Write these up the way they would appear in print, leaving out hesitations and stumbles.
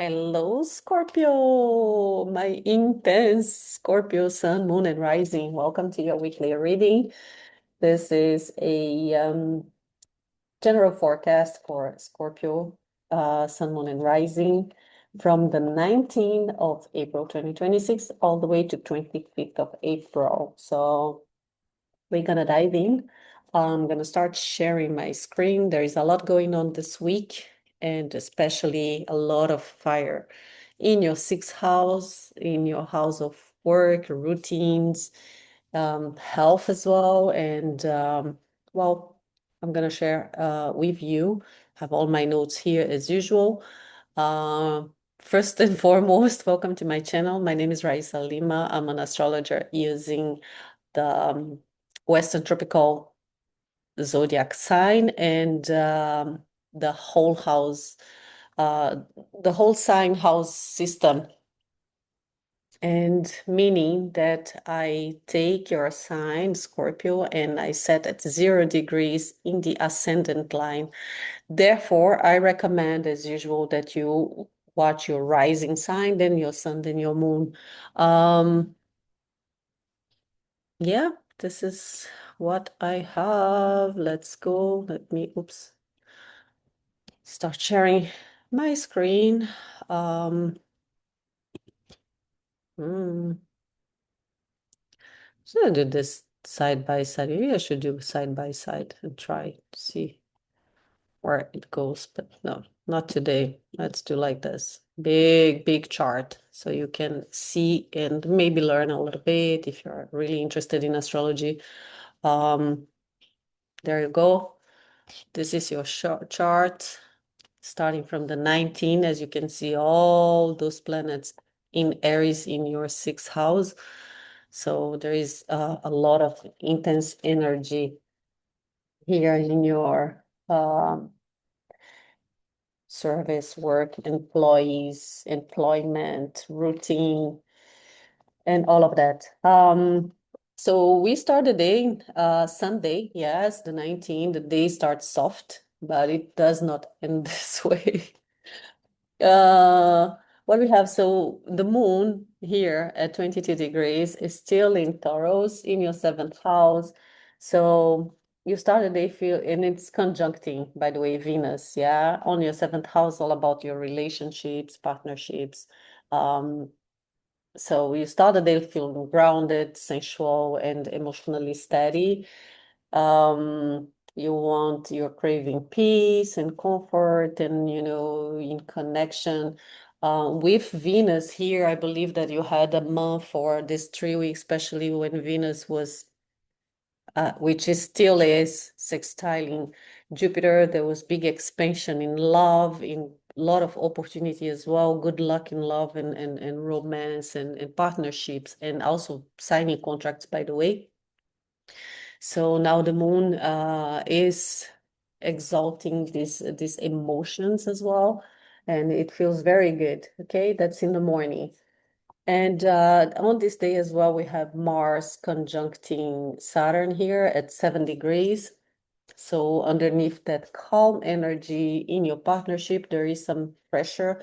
Hello, Scorpio, my intense Scorpio sun, moon, and rising. Welcome to your weekly reading. This is a general forecast for Scorpio, sun, moon, and rising from the 19th of April 2026 all the way to 25th of April. So we're gonna dive in. I'm gonna start sharing my screen. There is a lot going on this week, and especially a lot of fire in your sixth house, in your house of work, routines, health as well. And well, I'm gonna share with you. Have all my notes here as usual. Uh, First and foremost, welcome to my channel. My name is Raisa Lima. I'm an astrologer using the Western tropical zodiac sign and the whole house, uh, the whole sign house system. And meaning that I take your sign, Scorpio, and I set at 0 degrees in the ascendant line. Therefore, I recommend, as usual, that you watch your rising sign, then your sun, then your moon. Um, Yeah, this is what I have. Let's go. Let me, oops, start sharing my screen. Um, hmm, should I do this side by side? Maybe I should do side by side and try to see where it goes, but no, not today. Let's do like this. Big chart so you can see and maybe learn a little bit if you're really interested in astrology. Um, there you go. This is your chart starting from the 19th, as you can see, all those planets in Aries in your sixth house. So there is a lot of intense energy here in your service, work, employees, employment, routine, and all of that. So we start the day, Sunday, yes, the 19th. The day starts soft, but it does not end this way. Uh, what we have, so the moon here at 22 degrees is still in Taurus in your seventh house. So you start the day feel, and it's conjuncting, by the way, Venus, yeah, on your seventh house, all about your relationships, partnerships. Um, so you start the day feeling grounded, sensual, and emotionally steady. You're craving peace and comfort and, in connection. With Venus here, I believe that you had a month or this 3 weeks, especially when Venus was, which is still is sextiling Jupiter. There was big expansion in love, in a lot of opportunity as well. Good luck in love and romance and partnerships, and also signing contracts, by the way. So now the moon is exalting these emotions as well, and it feels very good. Okay, that's in the morning. And on this day as well, we have Mars conjuncting Saturn here at 7 degrees. So underneath that calm energy in your partnership, there is some pressure,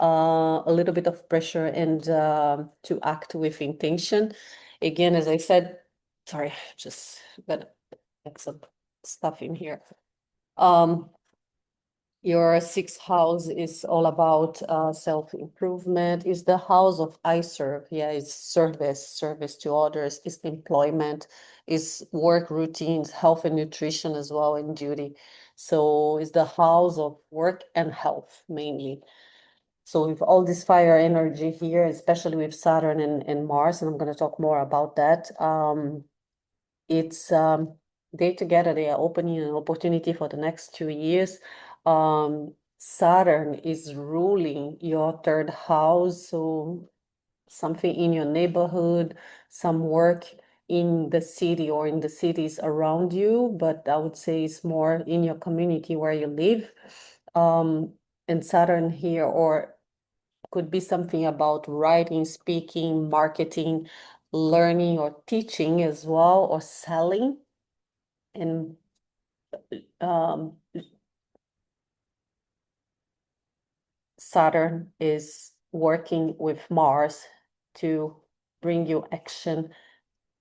a little bit of pressure, and to act with intention. Again, as I said, sorry, just gonna get some stuff in here. Um, your sixth house is all about self-improvement. Is the house of I serve. Yeah, it's service to others. It's employment. Is work routines, health and nutrition as well, and duty. So it's the house of work and health mainly. So with all this fire energy here, especially with Saturn and Mars, and I'm going to talk more about that. It's they together, they are opening an opportunity for the next 2 years. Saturn is ruling your third house, so something in your neighborhood, some work in the city or in the cities around you, but I would say it's more in your community where you live. Um, and Saturn here, or could be something about writing, speaking, marketing, learning or teaching as well, or selling. And um, Saturn is working with Mars to bring you action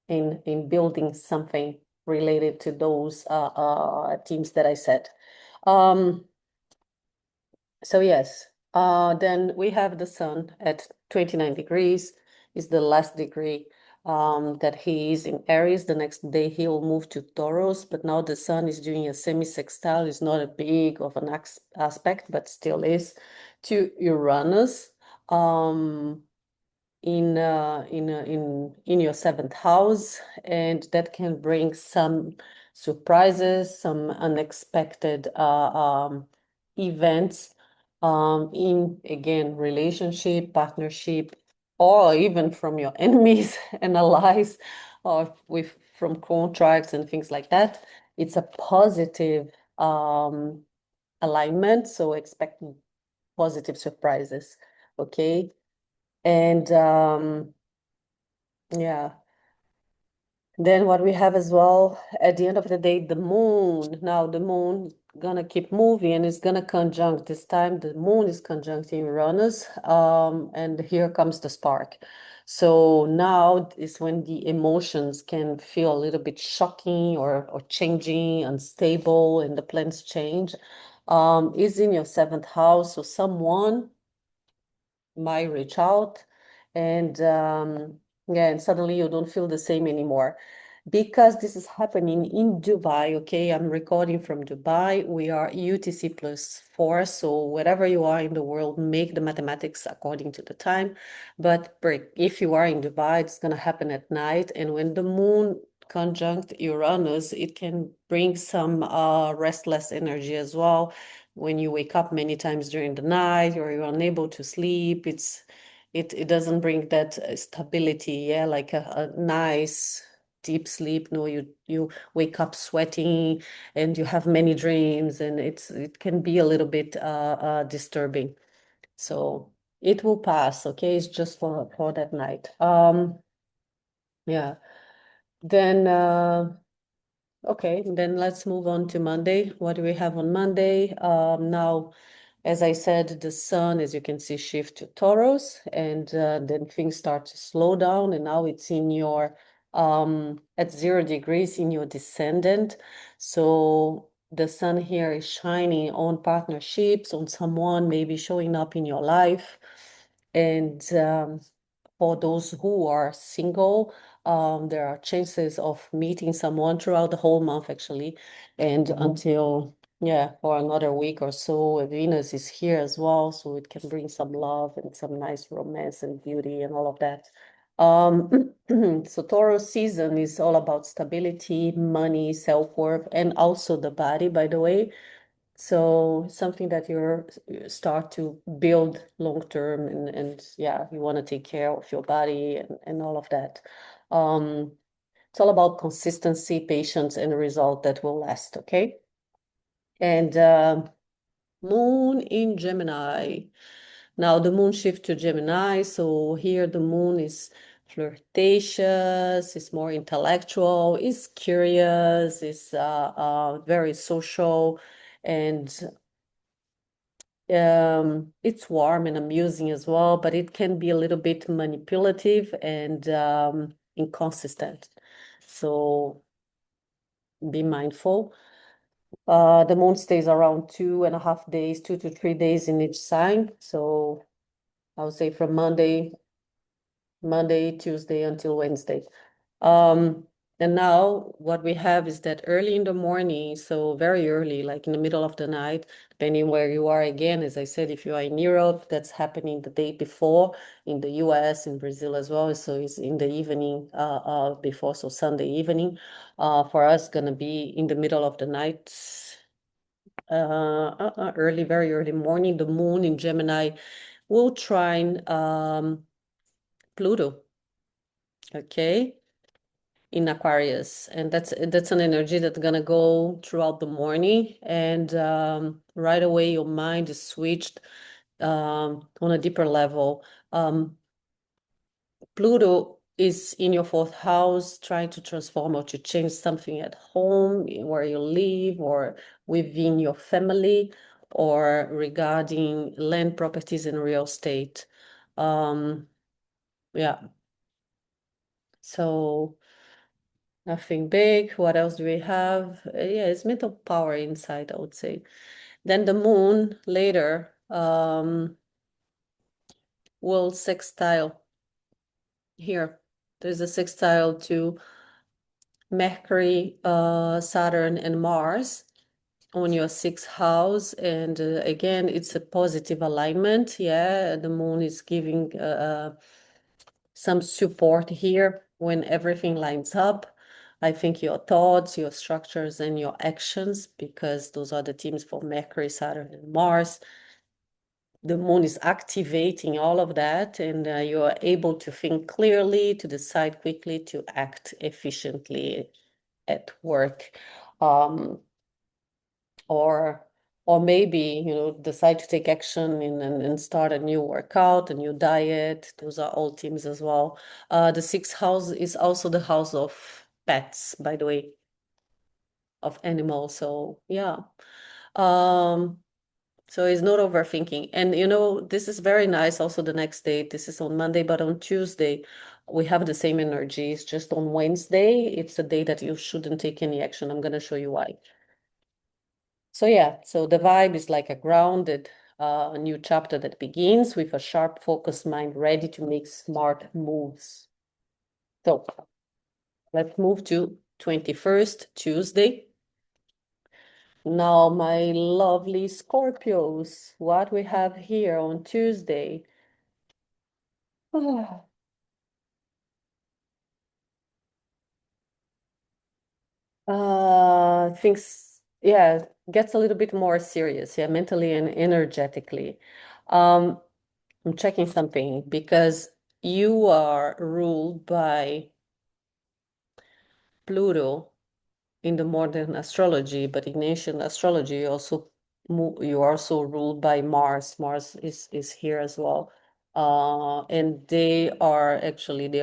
in building something related to those teams that I said. Um, so yes, then we have the Sun at 29 degrees, is the last degree that he is in Aries. The next day he will move to Taurus, but now the Sun is doing a semi-sextile. It's not a big of an aspect, but still is to Uranus. Um, in your seventh house, and that can bring some surprises, some unexpected events in again relationship, partnership, or even from your enemies and allies, or with from contracts and things like that. It's a positive alignment, so expect positive surprises. Okay. And yeah. Then what we have as well, at the end of the day, the moon. Now the moon gonna keep moving and it's gonna conjunct. This time the moon is conjuncting Uranus. And here comes the spark. So now is when the emotions can feel a little bit shocking or changing, unstable, and the plans change. Is in your seventh house. So someone might reach out and yeah, and suddenly you don't feel the same anymore because this is happening in Dubai. Okay, I'm recording from Dubai. We are UTC +4, so wherever you are in the world, make the mathematics according to the time. But if you are in Dubai, it's going to happen at night, and when the moon conjunct Uranus, it can bring some restless energy as well. When you wake up many times during the night or you're unable to sleep, it doesn't bring that stability, yeah, like a nice deep sleep. No, you wake up sweating and you have many dreams, and it can be a little bit disturbing. So it will pass, okay? It's just for that night. Yeah. Then okay, then let's move on to Monday. What do we have on Monday? Now, as I said, the sun, as you can see, shift to Taurus, and then things start to slow down. And now it's in your at 0 degrees in your descendant. So the sun here is shining on partnerships, on someone maybe showing up in your life, and for those who are single, there are chances of meeting someone throughout the whole month, actually, and until, yeah, for another week or so. Venus is here as well, so it can bring some love and some nice romance and beauty and all of that. So Taurus season is all about stability, money, self-worth, and also the body, by the way. So something that you start to build long term, and yeah, you want to take care of your body and all of that. Um, it's all about consistency, patience, and a result that will last, okay? And moon in Gemini. Now the moon shift to Gemini, so here the moon is flirtatious, is more intellectual, is curious, is very social, and it's warm and amusing as well, but it can be a little bit manipulative and inconsistent. So be mindful. The moon stays around 2.5 days, 2 to 3 days in each sign. So I would say from Monday, Tuesday until Wednesday. Um, and now what we have is that early in the morning, so very early, like in the middle of the night, depending where you are again, as I said, if you are in Europe, that's happening the day before, in the US, in Brazil as well. So it's in the evening before, so Sunday evening. For us, gonna be in the middle of the night, early, very early morning. The moon in Gemini will trine Pluto, okay, in Aquarius, and that's an energy that's gonna go throughout the morning, and right away your mind is switched on a deeper level. Pluto is in your fourth house, trying to transform or to change something at home, where you live, or within your family. or regarding land properties and real estate. Yeah. So nothing big. What else do we have? Yeah, it's mental power inside, I would say. Then the moon later will sextile here. There's a sextile to Mercury, Saturn, and Mars on your sixth house. And again, it's a positive alignment. Yeah, the moon is giving some support here when everything lines up. I think your thoughts, your structures, and your actions, because those are the teams for Mercury, Saturn, and Mars. The moon is activating all of that, and you are able to think clearly, to decide quickly, to act efficiently at work. Um, or maybe decide to take action and start a new workout, a new diet. Those are all teams as well. The sixth house is also the house of pets, by the way, of animals. So yeah. um so it's not overthinking. And this is very nice. Also, the next day, this is on Monday, but on Tuesday we have the same energies. Just on Wednesday, it's a day that you shouldn't take any action. I'm going to show you why. So yeah, so the vibe is like a grounded new chapter that begins with a sharp, focused mind ready to make smart moves. So let's move to 21st, Tuesday. Now, my lovely Scorpios, what we have here on Tuesday. Things, yeah, gets a little bit more serious, yeah, mentally and energetically. Um, I'm checking something because you are ruled by Pluto in the modern astrology, but in ancient astrology, you are also ruled by Mars. Mars is here as well. And they are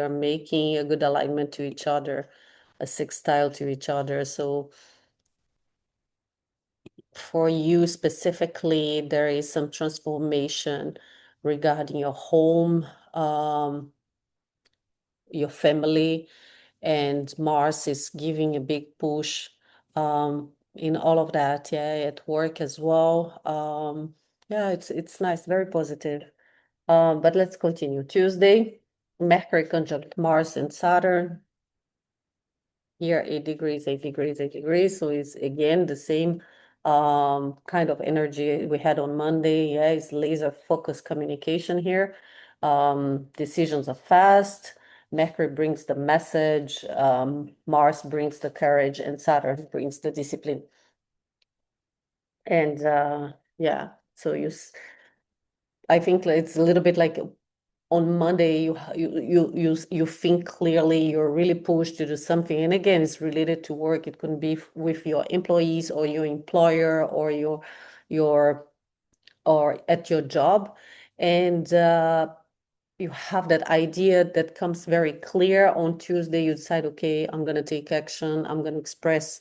making a good alignment to each other, a sextile to each other. So for you specifically, there is some transformation regarding your home, your family, and Mars is giving a big push in all of that. Yeah, at work as well. Yeah, it's nice, very positive. But let's continue. Tuesday, Mercury conjunct Mars and Saturn. Here, 8 degrees, 8 degrees, 8 degrees. So it's again the same kind of energy we had on Monday. Yeah, it's laser focused communication here. Decisions are fast. Mercury brings the message, Mars brings the courage, and Saturn brings the discipline. And yeah, so I think it's a little bit like on Monday, you think clearly, you're really pushed to do something. And again, it's related to work. It could be with your employees or your employer or your or at your job. And you have that idea that comes very clear. On Tuesday, you decide, okay, I'm going to take action. I'm going to express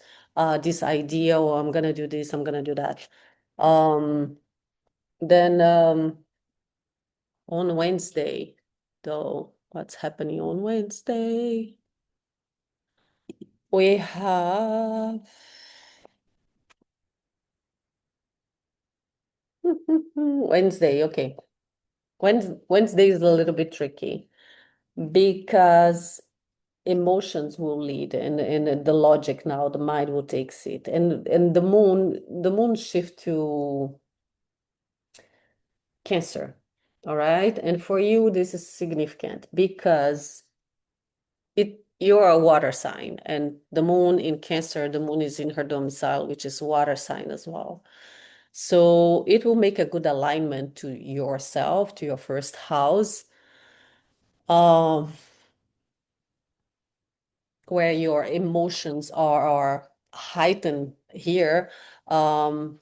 this idea, or I'm going to do this, I'm going to do that. Then on Wednesday, though, what's happening on Wednesday? We have Wednesday, okay. Wednesday is a little bit tricky because emotions will lead, and the logic, now the mind will take seat, and the moon shift to Cancer. All right. And for you, this is significant because you're a water sign, and the moon in Cancer, the moon is in her domicile, which is water sign as well. So it will make a good alignment to yourself, to your first house, um, where your emotions are heightened here. But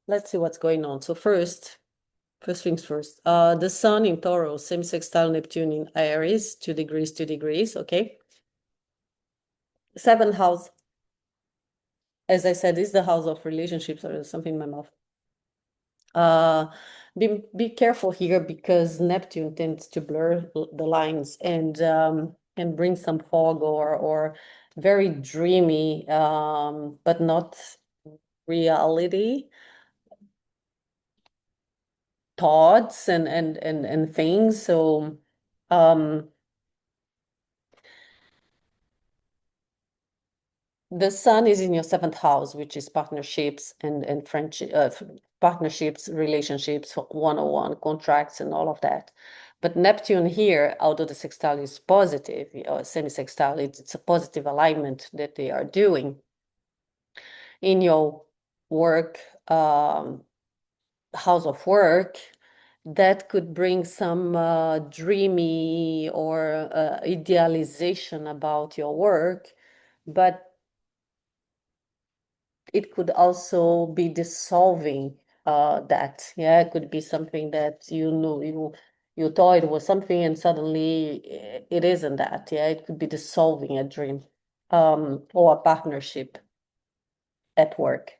let's see what's going on. So first things first. The sun in Taurus, same sextile Neptune in Aries, 2 degrees, 2 degrees. Okay. Seventh house as I said, is the house of relationships, or something in my mouth. Uh, be careful here because Neptune tends to blur the lines and bring some fog or very dreamy, but not reality thoughts and things. So um the sun is in your seventh house, which is partnerships and friendship, partnerships, relationships, one-on-one contracts, and all of that. But Neptune here, although the sextile is positive, semi-sextile, it's a positive alignment that they are doing in your work, house of work. That could bring some dreamy or idealization about your work, but it could also be dissolving that. Yeah, it could be something that you thought it was something and suddenly it isn't that. Yeah, it could be dissolving a dream or a partnership at work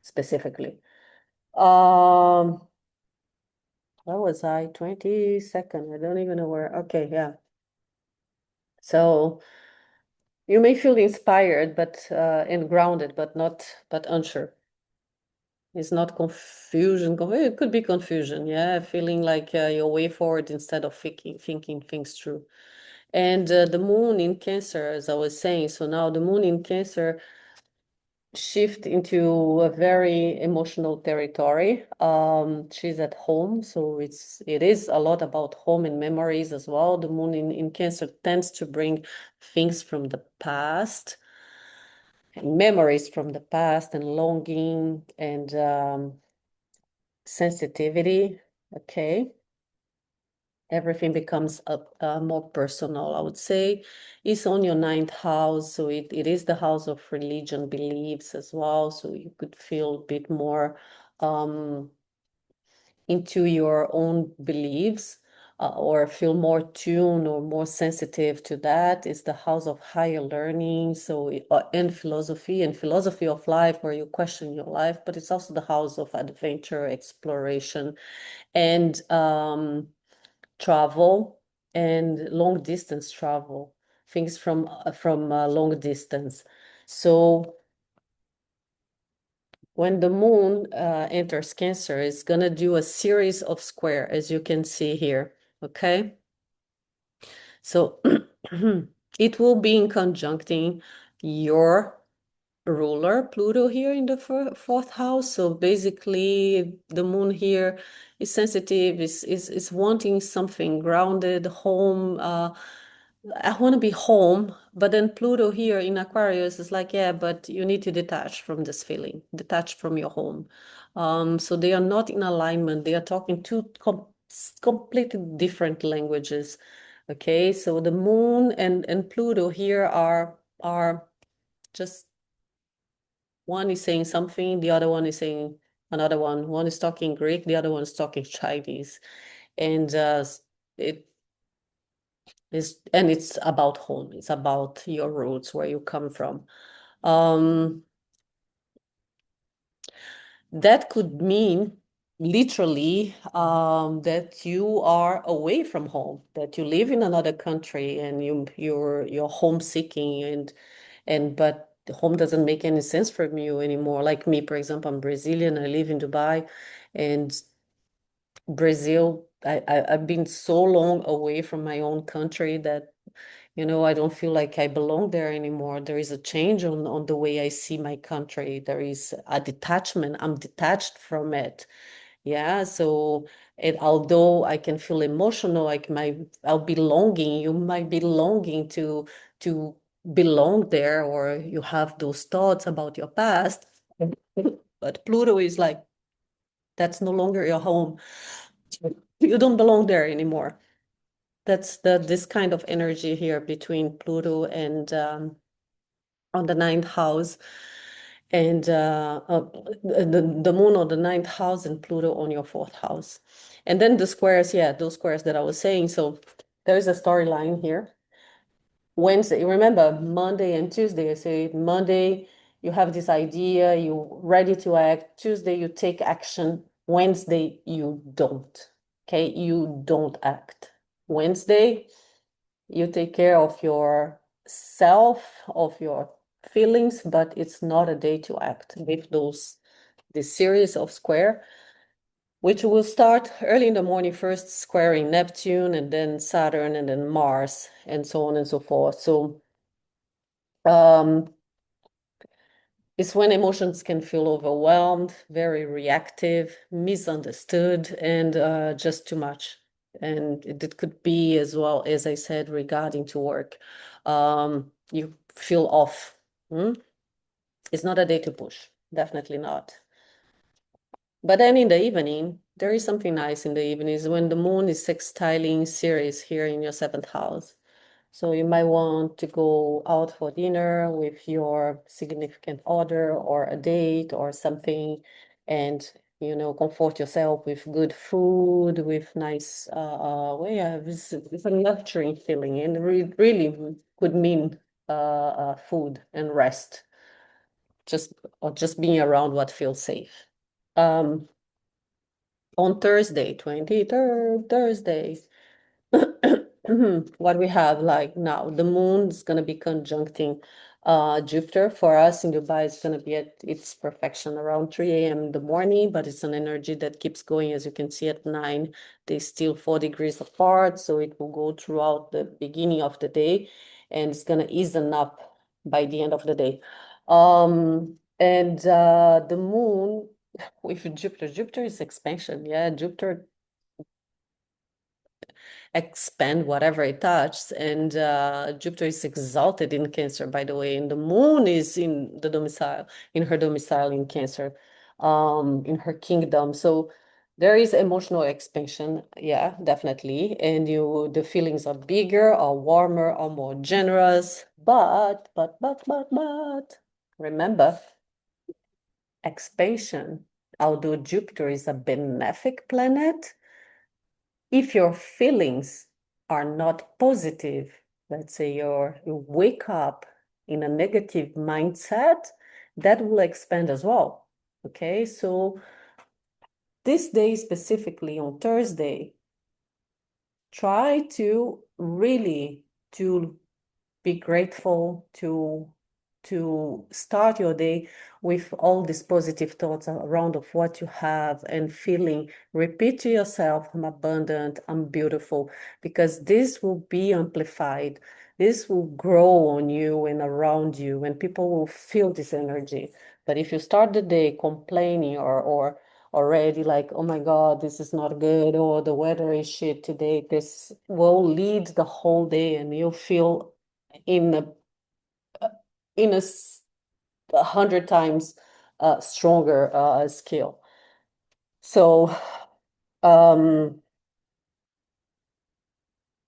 specifically. Um, where was I? 22nd. I don't even know where. Okay, yeah. So you may feel inspired but and grounded, but not but unsure. It's not confusion. It could be confusion, yeah, feeling like your way forward instead of thinking things through. And the moon in Cancer, as I was saying, so now the moon in Cancer shift into a very emotional territory. She's at home, so it is a lot about home and memories as well. The moon in Cancer tends to bring things from the past, and memories from the past, and longing and sensitivity. Okay, everything becomes more personal, I would say. It's on your ninth house, so it is the house of religion beliefs as well, so you could feel a bit more um, into your own beliefs, or feel more tuned or more sensitive to that. It's the house of higher learning, so and philosophy of life, where you question your life, but it's also the house of adventure, exploration, and travel and long distance travel, things from long distance. So when the moon enters Cancer, it's gonna do a series of square, as you can see here. Okay, so it will be in conjuncting your ruler Pluto here in the fourth house. So basically, the moon here is sensitive, is wanting something grounded, home. I want to be home, but then Pluto here in Aquarius is like, yeah, but you need to detach from this feeling, detach from your home. So they are not in alignment. They are talking two completely different languages. Okay, so the moon and Pluto here are just, one is saying something, the other one is saying another one. One is talking Greek, the other one is talking Chinese. And it it's about home. It's about your roots, where you come from. Um, that could mean literally that you are away from home, that you live in another country and you're homesiking and but home doesn't make any sense for you anymore. Like me, for example, I'm Brazilian. I live in Dubai, and Brazil, I've been so long away from my own country that, I don't feel like I belong there anymore. There is a change on the way I see my country. There is a detachment. I'm detached from it. Yeah. So although I can feel emotional, I'll be longing. You might be longing to belong there, or you have those thoughts about your past. But Pluto is like, that's no longer your home. You don't belong there anymore. That's this kind of energy here between Pluto and on the ninth house, and the moon on the ninth house and Pluto on your fourth house. And then the squares, yeah, those squares that I was saying. So there's a storyline here. Wednesday, remember Monday and Tuesday, I say Monday you have this idea, you're ready to act. Tuesday, you take action. Wednesday, you don't. Okay, you don't act. Wednesday, you take care of your self, of your feelings, but it's not a day to act with this series of square, which will start early in the morning, first squaring Neptune and then Saturn and then Mars and so on and so forth. So it's when emotions can feel overwhelmed, very reactive, misunderstood, and just too much. And it could be as well, as I said, regarding to work. You feel off. It's not a day to push, definitely not. But then in the evening, there is something nice in the evenings when the moon is sextiling Ceres here in your seventh house. So you might want to go out for dinner with your significant other or a date or something, and comfort yourself with good food, with nice well, yeah, it's a nurturing feeling, and really could mean food and rest, just being around what feels safe. Um, on Thursday, 23rd Thursday, what we have like now, the moon is going to be conjuncting Jupiter. For us in Dubai, it's going to be at its perfection around 3 a.m. in the morning, but it's an energy that keeps going. As you can see at 9, they're still 4 degrees apart, so it will go throughout the beginning of the day, and it's going to ease up by the end of the day. And the moon with Jupiter is expansion. Yeah, Jupiter expand whatever it touches. And Jupiter is exalted in Cancer, by the way, and the moon is in the domicile, in her domicile in Cancer, in her kingdom. So there is emotional expansion, yeah, definitely. And the feelings are bigger, are warmer, are more generous. But remember, expansion, although Jupiter is a benefic planet, if your feelings are not positive, let's say you wake up in a negative mindset, that will expand as well. Okay, so this day specifically on Thursday, try to really to be grateful, to start your day with all these positive thoughts around of what you have and feeling. Repeat to yourself, I'm abundant, I'm beautiful, because this will be amplified. This will grow on you and around you, and people will feel this energy. But if you start the day complaining or already like, oh my God, this is not good, or the weather is shit today, this will lead the whole day and you'll feel in a 100 times stronger skill. So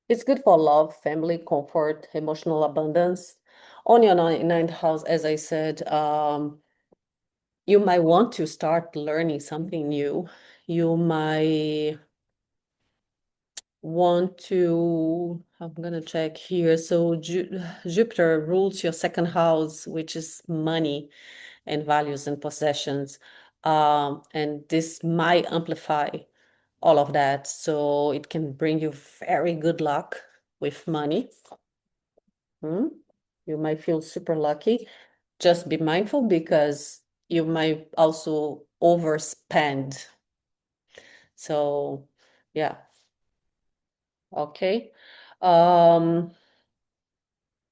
it's good for love, family, comfort, emotional abundance. On your ninth house, as I said, you might want to start learning something new. You might want to, I'm gonna check here. So Jupiter rules your second house, which is money and values and possessions. And this might amplify all of that. So it can bring you very good luck with money. You might feel super lucky. Just be mindful because you might also overspend. So yeah, okay. Um,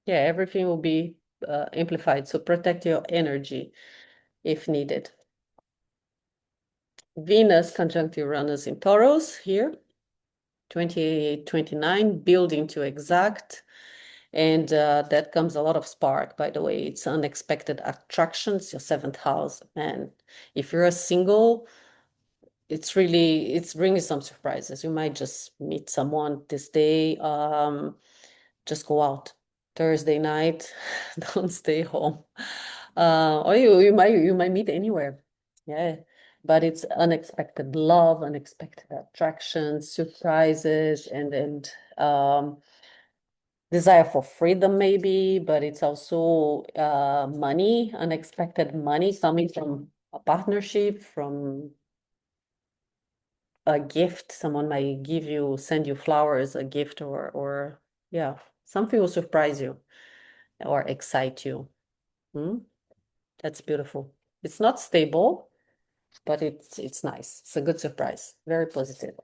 yeah, everything will be amplified. So protect your energy if needed. Venus conjunct Uranus in Taurus here, 28, 29, building to exact. And that comes a lot of spark, by the way. It's unexpected attractions, your seventh house. And if you're a single, it's bringing some surprises. You might just meet someone this day. Just go out Thursday night. Don't stay home. Or you might meet anywhere. Yeah. But it's unexpected love, unexpected attractions, surprises, and desire for freedom maybe, but it's also money, unexpected money coming from a partnership, from a gift. Someone might give you, send you flowers, a gift, or yeah, something will surprise you or excite you. Hmm? That's beautiful. It's not stable, but it's nice. It's a good surprise. Very positive.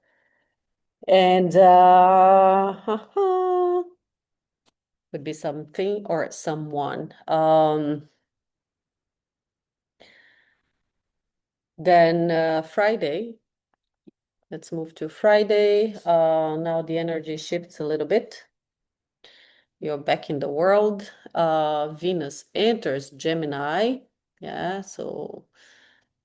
And would be something or someone. Then Friday, let's move to Friday. Now the energy shifts a little bit. You're back in the world. Venus enters Gemini. Yeah, so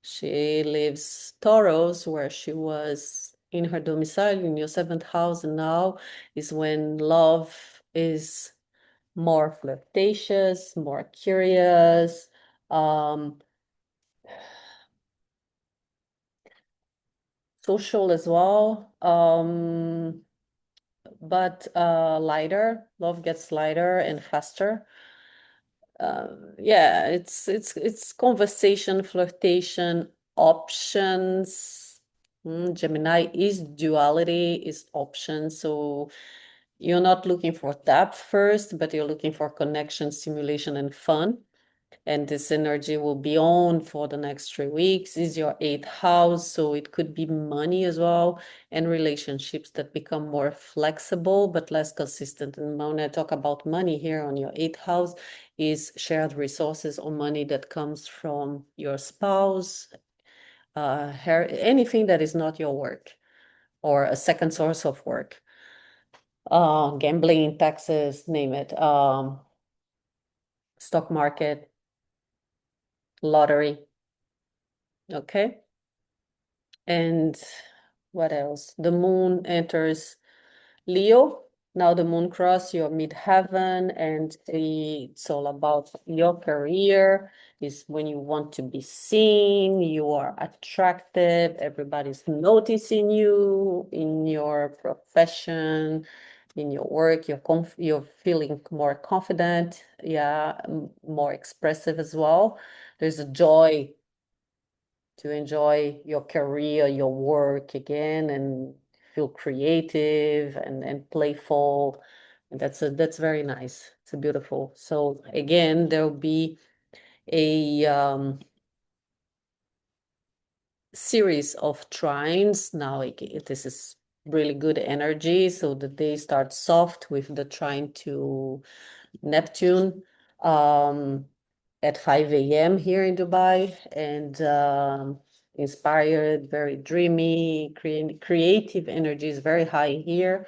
she lives Taurus, where she was in her domicile in your seventh house, and now is when love is more flirtatious, more curious, um, social as well, but lighter. Love gets lighter and faster. Yeah, it's conversation, flirtation, options. Gemini is duality, is options. So you're not looking for depth first, but you're looking for connection, stimulation, and fun. And this energy will be on for the next 3 weeks. Is your eighth house, so it could be money as well, and relationships that become more flexible but less consistent. And when I talk about money here on your eighth house, is shared resources or money that comes from your spouse, anything that is not your work or a second source of work, gambling, taxes, name it, stock market, lottery. Okay. And what else? The moon enters Leo. Now the moon cross your midheaven, and it's all about your career. Is when you want to be seen, you are attractive, everybody's noticing you in your profession, in your work, you're feeling more confident, yeah, more expressive as well. There's a joy to enjoy your career, your work again, and feel creative and playful. And that's very nice. It's a beautiful. So again, there'll be a series of trines. Now this is really good energy. So the day starts soft with the trine to Neptune. At 5 a.m. here in Dubai, and inspired, very dreamy, creative energy is very high here.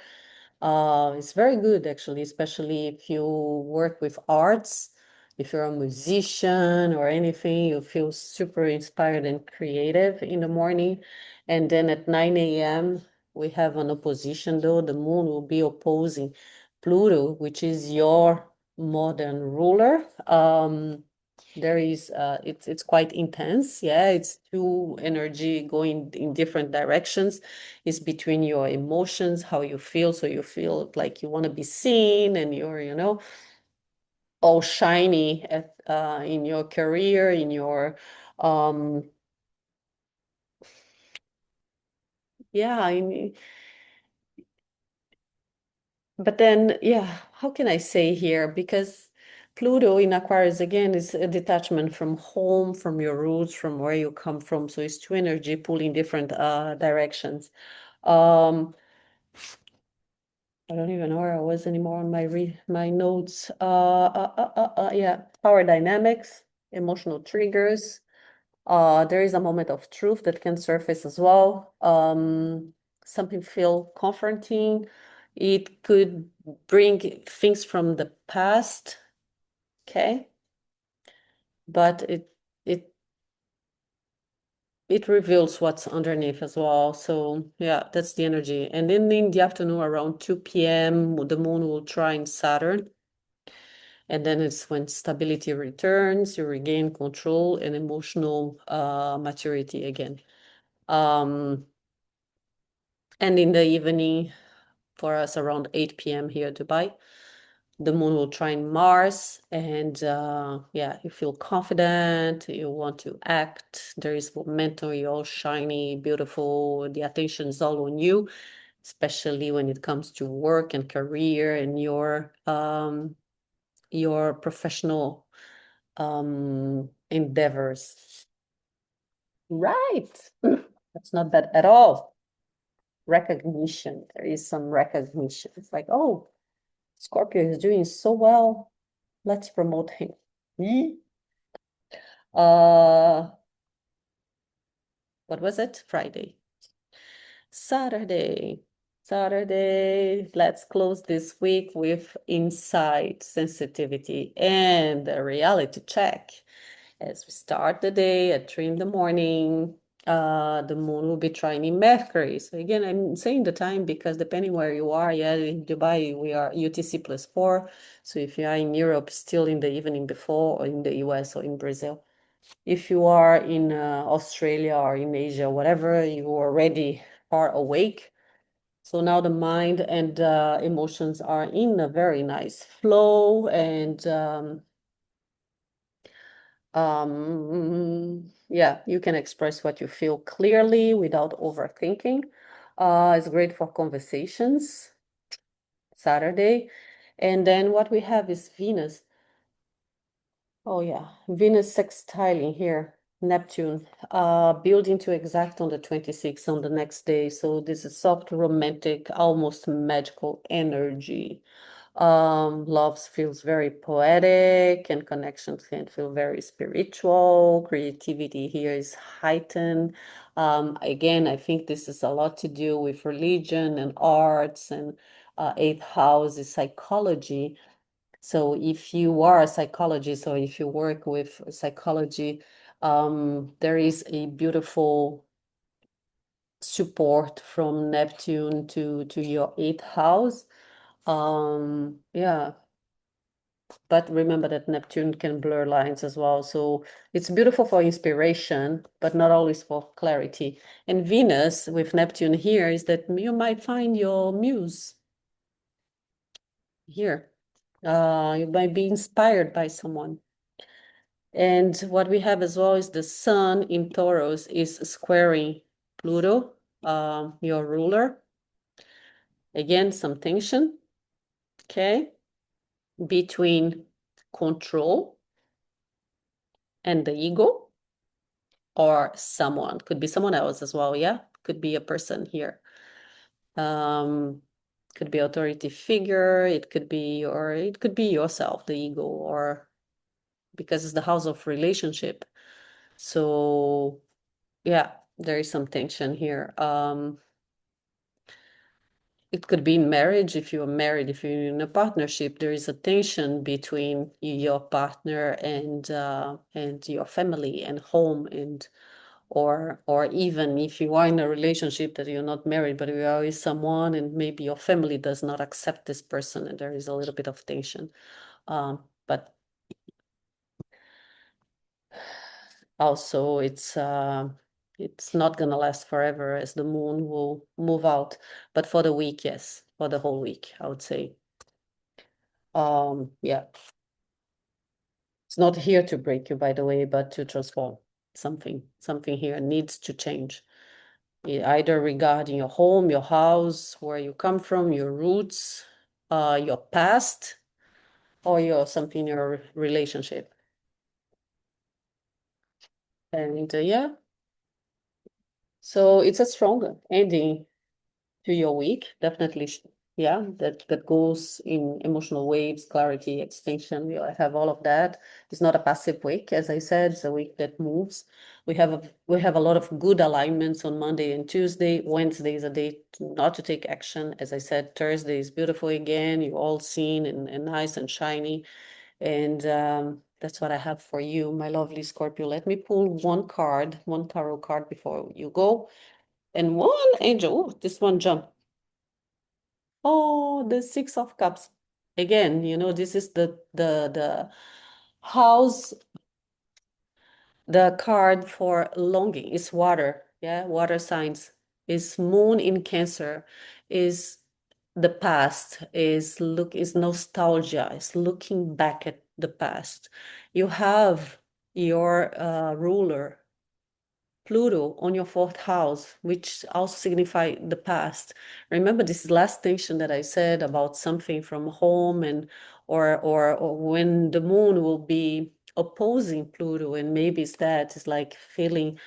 It's very good actually, especially if you work with arts. If you're a musician or anything, you feel super inspired and creative in the morning. And then at 9 a.m., we have an opposition though. The moon will be opposing Pluto, which is your modern ruler. There is it's quite intense. Yeah, it's two energy going in different directions. It's between your emotions, how you feel. So you feel like you want to be seen, and you're, all shiny in your career, in your yeah, but then, yeah, how can I say here? Because Pluto in Aquarius again is a detachment from home, from your roots, from where you come from. So it's two energy pulling different directions. Um, I don't even know where I was anymore on my notes. Yeah, power dynamics, emotional triggers. There is a moment of truth that can surface as well. Something feel comforting. It could bring things from the past, okay? But it it reveals what's underneath as well. So yeah, that's the energy. And then in the afternoon around 2 p.m., the moon will trine Saturn. And then it's when stability returns, you regain control and emotional maturity again. Um, and in the evening, for us around 8 p.m. here in Dubai, The moon will trine Mars, and yeah, you feel confident, you want to act, there is momentum, you're all shiny, beautiful, the attention is all on you, especially when it comes to work and career and your professional endeavors. Right. That's not bad at all. Recognition. There is some recognition. It's like, oh, Scorpio is doing so well. Let's promote him. Hmm? Uh, what was it? Friday. Saturday. Saturday. Let's close this week with insight, sensitivity, and a reality check. As we start the day at 3 in the morning, the moon will be trining Mercury. So again, I'm saying the time because depending where you are, yeah, in Dubai, we are UTC +4. So if you are in Europe, still in the evening before, or in the US or in Brazil. If you are in Australia or in Asia, whatever, you already are awake. So now the mind and emotions are in a very nice flow, and yeah, you can express what you feel clearly without overthinking. It's great for conversations, Saturday. And then what we have is Venus. Oh yeah, Venus sextiling here, Neptune, building to exact on the 26th on the next day. So this is soft, romantic, almost magical energy. Love feels very poetic and connections can feel very spiritual. Creativity here is heightened. Again, I think this is a lot to do with religion and arts, and eighth house is psychology. So if you are a psychologist or if you work with psychology, there is a beautiful support from Neptune to your eighth house. Yeah, but remember that Neptune can blur lines as well. So it's beautiful for inspiration, but not always for clarity. And Venus with Neptune here is that you might find your muse here. You might be inspired by someone. And what we have as well is the Sun in Taurus is squaring Pluto, your ruler. Again, some tension, okay, between control and the ego, or someone. Could be someone else as well, yeah? Could be a person here. Um, could be authority figure, it could be, or it could be yourself, the ego, or because it's the house of relationship. So yeah, there is some tension here. It could be in marriage if you're married, if you're in a partnership, there is a tension between your partner and your family and home, and or even if you are in a relationship that you're not married but you are with someone and maybe your family does not accept this person and there is a little bit of tension. But also it's not gonna last forever as the moon will move out, but for the week, yes, for the whole week, I would say. Yeah, it's not here to break you, by the way, but to transform something here needs to change. Either regarding your home, your house, where you come from, your roots, your past, or your something in your relationship. And yeah, so it's a strong ending to your week, definitely. Yeah, that goes in emotional waves, clarity, extinction. We all have all of that. It's not a passive week, as I said. It's a week that moves. We have a lot of good alignments on Monday and Tuesday. Wednesday is a day not to take action. As I said, Thursday is beautiful again. You're all seen and nice and shiny. And that's what I have for you, my lovely Scorpio. Let me pull one card, one tarot card before you go. And one angel. Oh, this one jumped. Oh, the Six of Cups. Again, this is the house, the card for longing is water. Yeah, water signs. Is moon in Cancer. Is the past is nostalgia, is looking back at the past. You have your ruler Pluto on your fourth house, which also signify the past. Remember this last tension that I said about something from home and or when the moon will be opposing Pluto, and maybe it's like feeling,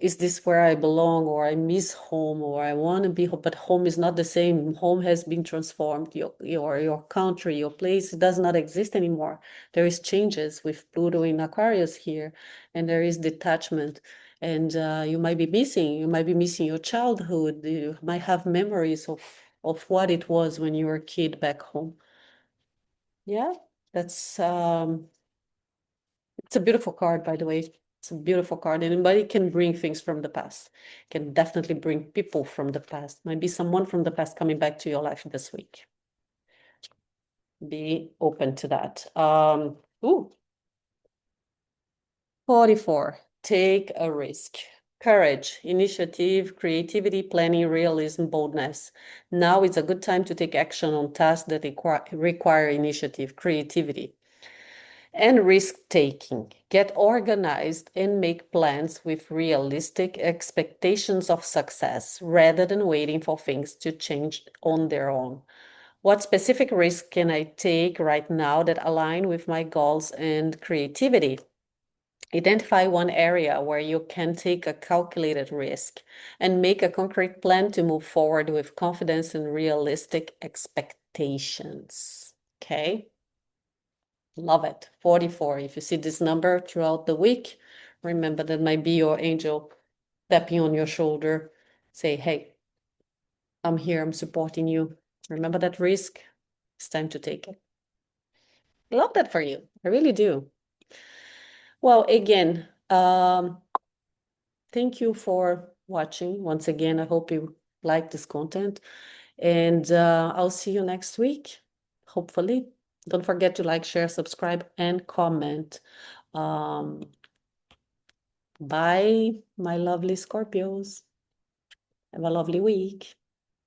is this where I belong, or I miss home, or I want to be home, but home is not the same. Home has been transformed. Your country, your place does not exist anymore. There is changes with Pluto in Aquarius here, and there is detachment. And you might be missing your childhood. You might have memories of what it was when you were a kid back home. Yeah, that's it's a beautiful card, by the way. It's a beautiful card. Anybody can bring things from the past. Can definitely bring people from the past. Might be someone from the past coming back to your life this week. Be open to that. Ooh, 44. Take a risk. Courage, initiative, creativity, planning, realism, boldness. Now is a good time to take action on tasks that require initiative, creativity, and risk taking. Get organized and make plans with realistic expectations of success rather than waiting for things to change on their own. What specific risk can I take right now that align with my goals and creativity? Identify one area where you can take a calculated risk and make a concrete plan to move forward with confidence and realistic expectations. Okay. Love it. 44. If you see this number throughout the week, remember that might be your angel tapping on your shoulder. Say, hey, I'm here, I'm supporting you. Remember that risk? It's time to take it. Love that for you. I really do. Well, again, thank you for watching. Once again, I hope you like this content. And I'll see you next week, hopefully. Don't forget to like, share, subscribe, and comment. Um, Bye, my lovely Scorpios. Have a lovely week.